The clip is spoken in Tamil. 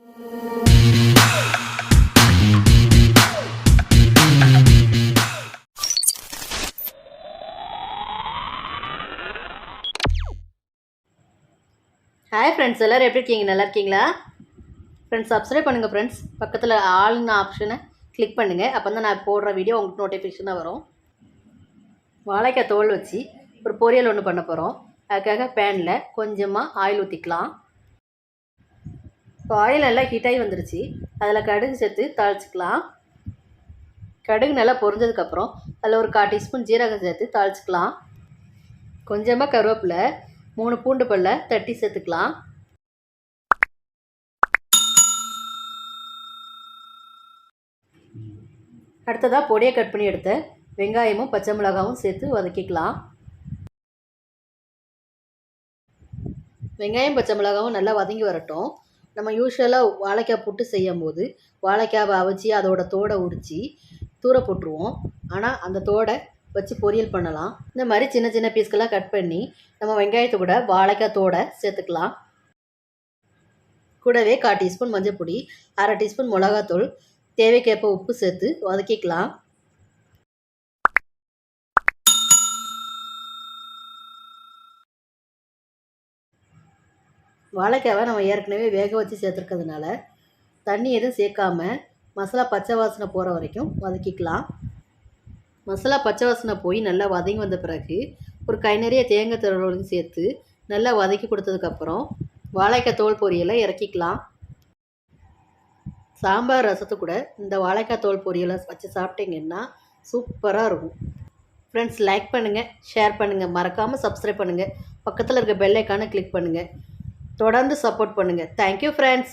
ஹாய் ஃப்ரெண்ட்ஸ், எல்லோரும் எப்படி இருக்கீங்க? நல்லா இருக்கீங்களா? ஃப்ரெண்ட்ஸ், சப்ஸ்கிரைப் பண்ணுங்கள் ஃப்ரெண்ட்ஸ். பக்கத்தில் ஆல்னு ஆப்ஷனை கிளிக் பண்ணுங்கள். அப்போ தான் நான் போடுற வீடியோ உங்களுக்கு நோட்டிஃபிகேஷனாக வரும். வாழைக்காய் தோல் வச்சு ஒரு பொரியல் ஒன்று பண்ண போகிறோம். அதுக்காக பேனில் கொஞ்சமாக ஆயில் ஊற்றிக்கலாம். இப்போ ஆயில் நல்லா ஹீட்டாகி வந்துருச்சு. அதில் கடுகு சேர்த்து தாளிச்சிக்கலாம். கடுகு நல்லா பொரிஞ்சதுக்கப்புறம் அதில் ஒரு 1/4 டீஸ்பூன் ஜீரகம் சேர்த்து தாளிச்சிக்கலாம். கொஞ்சமாக கருவேப்பிலை, 3 பூண்டு பல்லை தட்டி சேர்த்துக்கலாம். அடுத்ததாக பொடியை கட் பண்ணி எடுத்த வெங்காயமும் பச்சை மிளகாவும் சேர்த்து வதக்கிக்கலாம். வெங்காயம் பச்சை மிளகாவும் நல்லா வதங்கி வரட்டும். நம்ம யூஸ்வலாக வாழைக்காய் புட்டு செய்யும் போது வாழைக்காவை அவிச்சி அதோட தோடை உரித்து தூர போட்டுருவோம். ஆனால் அந்த தோடை வச்சு பொரியல் பண்ணலாம். இந்த மாதிரி சின்ன சின்ன பீஸ்களாக கட் பண்ணி நம்ம வெங்காயத்தை கூட வாழைக்காய் தோடை சேர்த்துக்கலாம். கூடவே 1/4 டீஸ்பூன் மஞ்சள் பொடி, 1/2 டீஸ்பூன் மிளகாத்தூள், தேவைக்கேற்ப உப்பு சேர்த்து வதக்கிக்கலாம். வாழைக்காவை நம்ம ஏற்கனவே வேக வச்சு சேர்த்துருக்கிறதுனால தண்ணி எதுவும் சேர்க்காம மசாலா பச்சை வாசனை போகிற வரைக்கும் வதக்கிக்கலாம். மசாலா பச்சை வாசனை போய் நல்லா வதங்கி வந்த பிறகு ஒரு கை நிறைய தேங்காய் துருவலையும் சேர்த்து நல்லா வதக்கி கொடுத்ததுக்கப்புறம் வாழைக்காய் தோல் பொரியலை இறக்கிக்கலாம். சாம்பார் ரசத்து கூட இந்த வாழைக்காய் தோல் பொரியலை வச்சு சாப்பிட்டீங்கன்னா சூப்பராக இருக்கும். ஃப்ரெண்ட்ஸ், லைக் பண்ணுங்கள், ஷேர் பண்ணுங்கள், மறக்காமல் சப்ஸ்கிரைப் பண்ணுங்கள், பக்கத்தில் இருக்க பெல் ஐக்கானை கிளிக் பண்ணுங்கள். தொடர்ந்து சப்போர்ட் பண்ணுங்கள். Thank you friends.